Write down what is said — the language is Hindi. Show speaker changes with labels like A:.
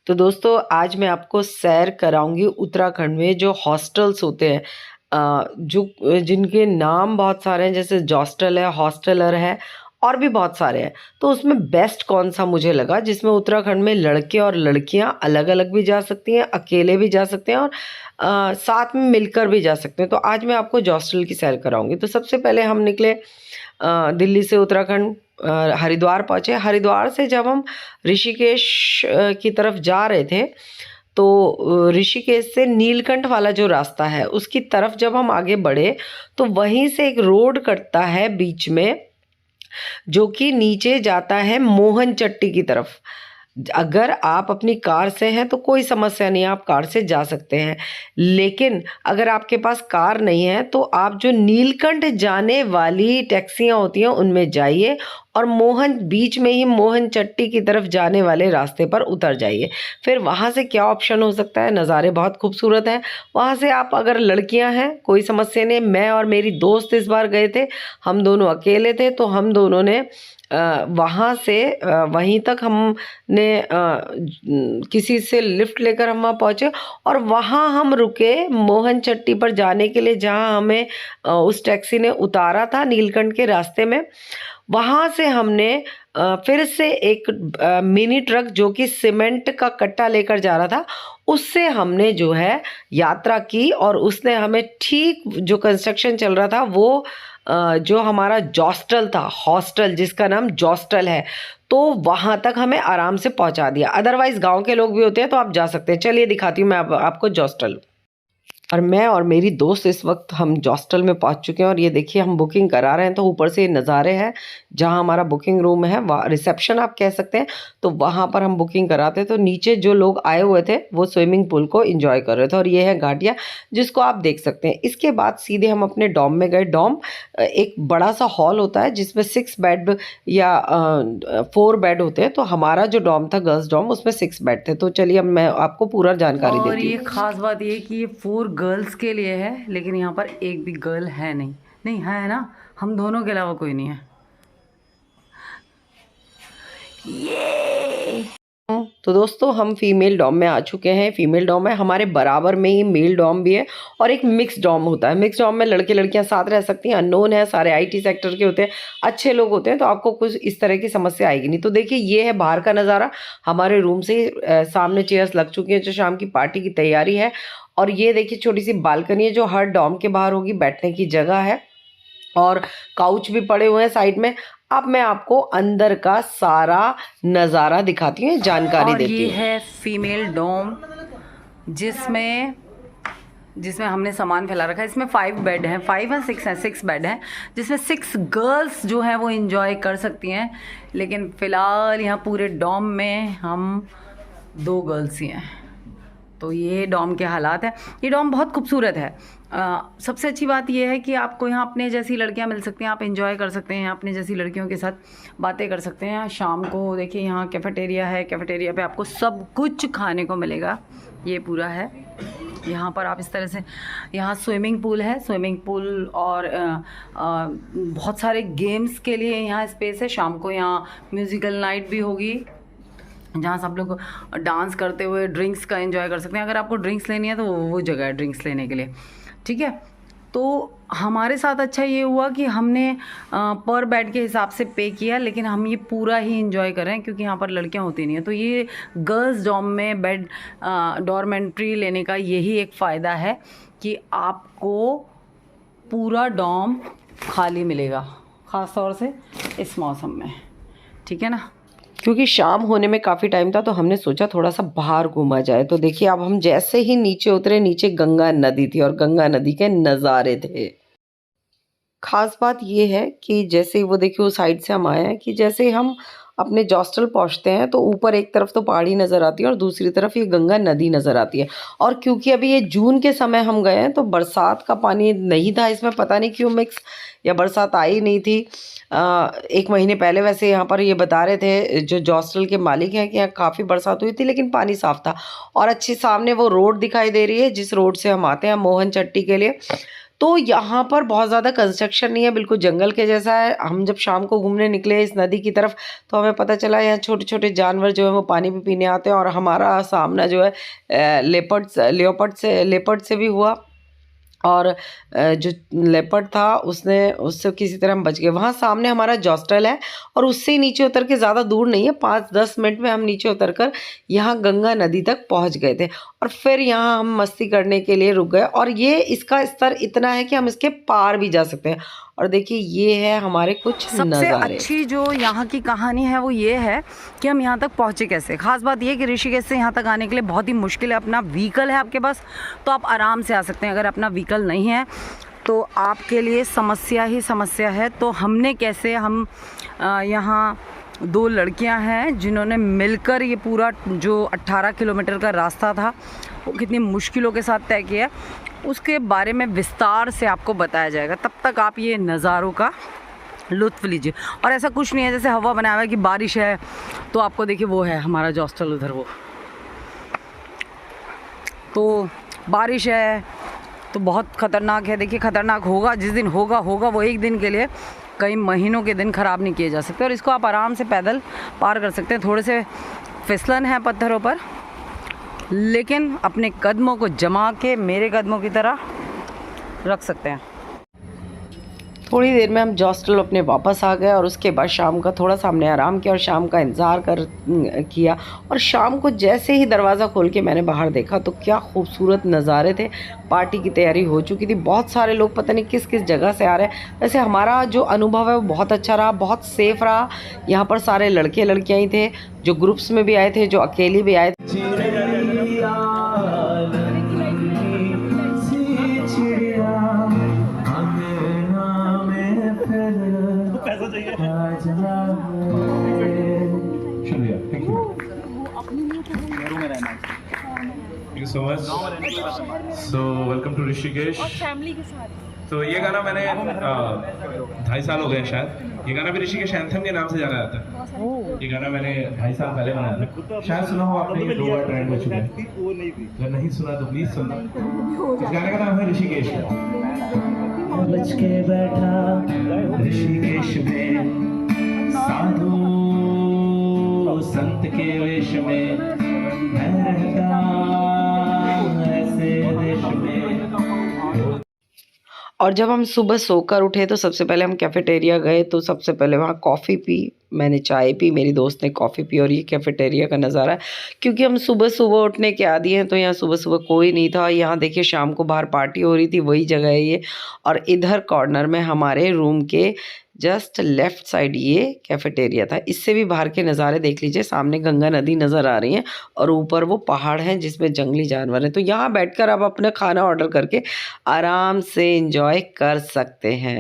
A: तो दोस्तों आज मैं आपको सैर कराऊंगी उत्तराखंड में जो हॉस्टल्स होते हैं, जो जिनके नाम बहुत सारे हैं, जैसे जॉस्टल है, हॉस्टलर है और भी बहुत सारे हैं। तो उसमें बेस्ट कौन सा मुझे लगा जिसमें उत्तराखंड में लड़के और लड़कियां अलग अलग भी जा सकती हैं, अकेले भी जा सकते हैं और साथ में मिलकर भी जा सकते हैं। तो आज मैं आपको जॉस्टल की सैर कराऊंगी। तो सबसे पहले हम निकले दिल्ली से उत्तराखंड, हरिद्वार पहुँचे। हरिद्वार से जब हम ऋषिकेश की तरफ जा रहे थे तो ऋषिकेश से नीलकंठ वाला जो रास्ता है उसकी तरफ जब हम आगे बढ़े तो वहीं से एक रोड कटता है बीच में, जो कि नीचे जाता है मोहन चट्टी की तरफ। अगर आप अपनी कार से हैं तो कोई समस्या नहीं है, आप कार से जा सकते हैं। लेकिन अगर आपके पास कार नहीं है तो आप जो नीलकंठ जाने वाली टैक्सियां होती हैं उनमें जाइए और मोहन बीच में ही मोहन चट्टी की तरफ जाने वाले रास्ते पर उतर जाइए। फिर वहाँ से क्या ऑप्शन हो सकता है, नज़ारे बहुत खूबसूरत हैं। वहाँ से आप अगर लड़कियां हैं कोई समस्या नहीं। मैं और मेरी दोस्त इस बार गए थे, हम दोनों अकेले थे तो हम दोनों ने वहाँ से वहीं तक हमने किसी से लिफ्ट लेकर हम वहाँ पहुँचे और वहाँ हम रुके मोहन चट्टी पर जाने के लिए, जहाँ हमें उस टैक्सी ने उतारा था नीलकंठ के रास्ते में। वहाँ से हमने फिर से एक मिनी ट्रक जो कि सीमेंट का कट्टा लेकर जा रहा था, उससे हमने जो है यात्रा की और उसने हमें ठीक जो कंस्ट्रक्शन चल रहा था वो जो हमारा जॉस्टल था, हॉस्टल जिसका नाम जॉस्टल है, तो वहाँ तक हमें आराम से पहुँचा दिया। अदरवाइज़ गांव के लोग भी होते हैं तो आप जा सकते हैं। चलिए दिखाती हूँ मैं आपको जॉस्टल। और मैं और मेरी दोस्त इस वक्त हम जॉस्टल में पहुंच चुके हैं और ये देखिए हम बुकिंग करा रहे हैं। तो ऊपर से ये नज़ारे हैं जहां हमारा बुकिंग रूम है, वहाँ रिसेप्शन आप कह सकते हैं, तो वहां पर हम बुकिंग कराते हैं। तो नीचे जो लोग आए हुए थे वो स्विमिंग पूल को एंजॉय कर रहे थे और ये है घाटियाँ जिसको आप देख सकते हैं। इसके बाद सीधे हम अपने डॉम में गए। डॉम एक बड़ा सा हॉल होता है जिसमें 6 बेड या 4 बेड होते हैं। तो हमारा जो डॉम था गर्ल्स डॉम, उसमें 6 बेड थे। तो चलिए अब मैं आपको पूरा जानकारी देती हूँ।
B: और ये खास बात ये कि ये 4 गर्ल्स के लिए है, लेकिन यहाँ पर एक भी गर्ल है नहीं। नहीं है ना, हम दोनों के अलावा कोई नहीं है। ये
A: तो दोस्तों हम फीमेल डॉम में आ चुके हैं। फीमेल डॉम है, हमारे बराबर में ही मेल डॉम भी है और एक मिक्स डॉम होता है। मिक्स डॉम में लड़के लड़कियां साथ रह सकती हैं। अननोन है, सारे आईटी सेक्टर के होते हैं, अच्छे लोग होते हैं, तो आपको कुछ इस तरह की समस्या आएगी नहीं। तो देखिए ये है बाहर का नज़ारा। हमारे रूम से सामने चेयर्स लग चुकी हैं जो शाम की पार्टी की तैयारी है। और ये देखिए छोटी सी बालकनी है जो हर डॉम के बाहर होगी, बैठने की जगह है और काउच भी पड़े हुए हैं साइड में। अब मैं आपको अंदर का सारा नज़ारा दिखाती हूँ, जानकारी देती हूँ।
B: ये है फीमेल डोम जिसमें हमने सामान फैला रखा है। इसमें 5 बेड हैं, 5 है 6 है, 6 बेड हैं, जिसमें 6 गर्ल्स जो हैं वो एंजॉय कर सकती हैं। लेकिन फ़िलहाल यहाँ पूरे डॉम में हम 2 गर्ल्स ही हैं। तो ये डॉम के हालात हैं। ये डॉम बहुत खूबसूरत है। सबसे अच्छी बात ये है कि आपको यहाँ अपने जैसी लड़कियाँ मिल सकती हैं, आप एंजॉय कर सकते हैं, यहाँ अपने जैसी लड़कियों के साथ बातें कर सकते हैं। शाम को देखिए यहाँ कैफ़ेटेरिया है, कैफ़ेटेरिया पे आपको सब कुछ खाने को मिलेगा। ये पूरा है यहाँ पर। आप इस तरह से, यहाँ स्विमिंग पूल है, स्विमिंग पूल और बहुत सारे गेम्स के लिए यहाँ स्पेस है। शाम को यहाँ म्यूज़िकल नाइट भी होगी जहाँ सब लोग डांस करते हुए ड्रिंक्स का एंजॉय कर सकते हैं। अगर आपको ड्रिंक्स लेनी है तो वो जगह है ड्रिंक्स लेने के लिए, ठीक है। तो हमारे साथ अच्छा ये हुआ कि हमने पर बेड के हिसाब से पे किया, लेकिन हम ये पूरा ही एंजॉय कर रहे हैं क्योंकि यहाँ पर लड़कियाँ होती नहीं हैं। तो ये गर्ल्स डॉम में बेड डॉर्मेंट्री लेने का यही एक फ़ायदा है कि आपको पूरा डॉम खाली मिलेगा, ख़ास तौर से इस मौसम में, ठीक है ना।
A: क्योंकि शाम होने में काफ़ी टाइम था तो हमने सोचा थोड़ा सा बाहर घूमा जाए। तो देखिए अब हम जैसे ही नीचे उतरे, नीचे गंगा नदी थी और गंगा नदी के नज़ारे थे। खास बात ये है कि जैसे ही वो देखिए उस साइड से हम आए हैं कि जैसे ही हम अपने जॉस्टल पहुंचते हैं तो ऊपर एक तरफ तो पहाड़ी नज़र आती है और दूसरी तरफ ये गंगा नदी नज़र आती है। और क्योंकि अभी ये जून के समय हम गए हैं तो बरसात का पानी नहीं था इसमें, पता नहीं क्यों मिक्स, या बरसात आई नहीं थी। 1 महीने पहले वैसे यहाँ पर ये बता रहे थे जो जॉस्टल के मालिक हैं कि यहाँ काफ़ी बरसात हुई थी लेकिन पानी साफ़ था। और अच्छी सामने वो रोड दिखाई दे रही है जिस रोड से हम आते हैं मोहन चट्टी के लिए। तो यहाँ पर बहुत ज़्यादा कंस्ट्रक्शन नहीं है, बिल्कुल जंगल के जैसा है। हम जब शाम को घूमने निकले इस नदी की तरफ तो हमें पता चला यहाँ छोटे-छोटे जानवर जो है वो पानी भी पीने आते हैं, और हमारा सामना जो है लेपर्ड से भी हुआ, और जो लेपर्ड था उसने उससे किसी तरह हम बच गए। वहाँ सामने हमारा हॉस्टल है और उससे ही नीचे उतर के, ज़्यादा दूर नहीं है, 5-10 मिनट में हम नीचे उतरकर यहाँ गंगा नदी तक पहुँच गए थे, और फिर यहाँ हम मस्ती करने के लिए रुक गए। और ये इसका स्तर इतना है कि हम इसके पार भी जा सकते हैं। और देखिए ये है हमारे कुछ
B: सबसे
A: नज़ारे।
B: अच्छी जो यहाँ की कहानी है वो ये है कि हम यहाँ तक पहुँचे कैसे। ख़ास बात ये है कि ऋषिकेश से यहाँ तक आने के लिए बहुत ही मुश्किल है। अपना व्हीकल है आपके पास तो आप आराम से आ सकते हैं। अगर अपना व्हीकल नहीं है तो आपके लिए समस्या ही समस्या है। तो हमने कैसे, हम यहाँ 2 लड़कियाँ हैं जिन्होंने मिलकर ये पूरा जो 18 किलोमीटर का रास्ता था वो कितनी मुश्किलों के साथ तय किया, उसके बारे में विस्तार से आपको बताया जाएगा। तब तक आप ये नज़ारों का लुत्फ़ लीजिए। और ऐसा कुछ नहीं है जैसे हवा बनाया हुआ है कि बारिश है तो आपको देखिए वो है हमारा हॉस्टल उधर, वो तो बारिश है तो बहुत ख़तरनाक है। देखिए ख़तरनाक होगा, जिस दिन होगा वो एक दिन के लिए, कई महीनों के दिन ख़राब नहीं किए जा सकते। और इसको आप आराम से पैदल पार कर सकते हैं। थोड़े से फिसलन है पत्थरों पर, लेकिन अपने कदमों को जमा के मेरे कदमों की तरह रख सकते हैं।
A: थोड़ी देर में हम हॉस्टल अपने वापस आ गए, और उसके बाद शाम का थोड़ा सा हमने आराम किया और शाम का इंतज़ार किया। और शाम को जैसे ही दरवाज़ा खोल के मैंने बाहर देखा तो क्या खूबसूरत नज़ारे थे। पार्टी की तैयारी हो चुकी थी, बहुत सारे लोग पता नहीं किस किस जगह से आ रहे हैं। वैसे हमारा जो अनुभव है वो बहुत अच्छा रहा, बहुत सेफ़ रहा। यहाँ पर सारे लड़के लड़कियाँ ही थे, जो ग्रुप्स में भी आए थे, जो अकेले भी आए थे।
C: शुक्रिया, thank you so much. So welcome to Rishikesh.
D: Family के साथ।
C: तो ये गाना मैंने 2.5 साल हो गए शायद। ये गाना भी ऋषिकेश एंथम के नाम से जाना जाता है। ये गाना मैंने 2.5 साल पहले बनाया था। शायद सुना हो आपने, ये 2 बार ट्रेंड हो चुका है। अगर नहीं सुना तो प्लीज सुनना। इस गाने का नाम है ऋषिकेश। बच के बैठा ऋषिकेश में साधु संत के वेश में, मैं रहता ऐसे देश में।
A: और जब हम सुबह सोकर उठे तो सबसे पहले हम कैफ़ेटेरिया गए, तो सबसे पहले वहाँ कॉफ़ी पी। मैंने चाय पी, मेरी दोस्त ने कॉफ़ी पी, और ये कैफ़ेटेरिया का नज़ारा है। क्योंकि हम सुबह-सुबह उठने के आदी हैं तो यहाँ सुबह-सुबह कोई नहीं था। यहाँ देखिए शाम को बाहर पार्टी हो रही थी, वही जगह है ये। और इधर कॉर्नर में हमारे रूम के जस्ट लेफ़्ट साइड ये कैफ़ेटेरिया था। इससे भी बाहर के नज़ारे देख लीजिए, सामने गंगा नदी नज़र आ रही है और ऊपर वो पहाड़ हैं जिसमें जंगली जानवर हैं। तो यहाँ बैठकर आप अपना खाना ऑर्डर करके आराम से एंजॉय कर सकते हैं।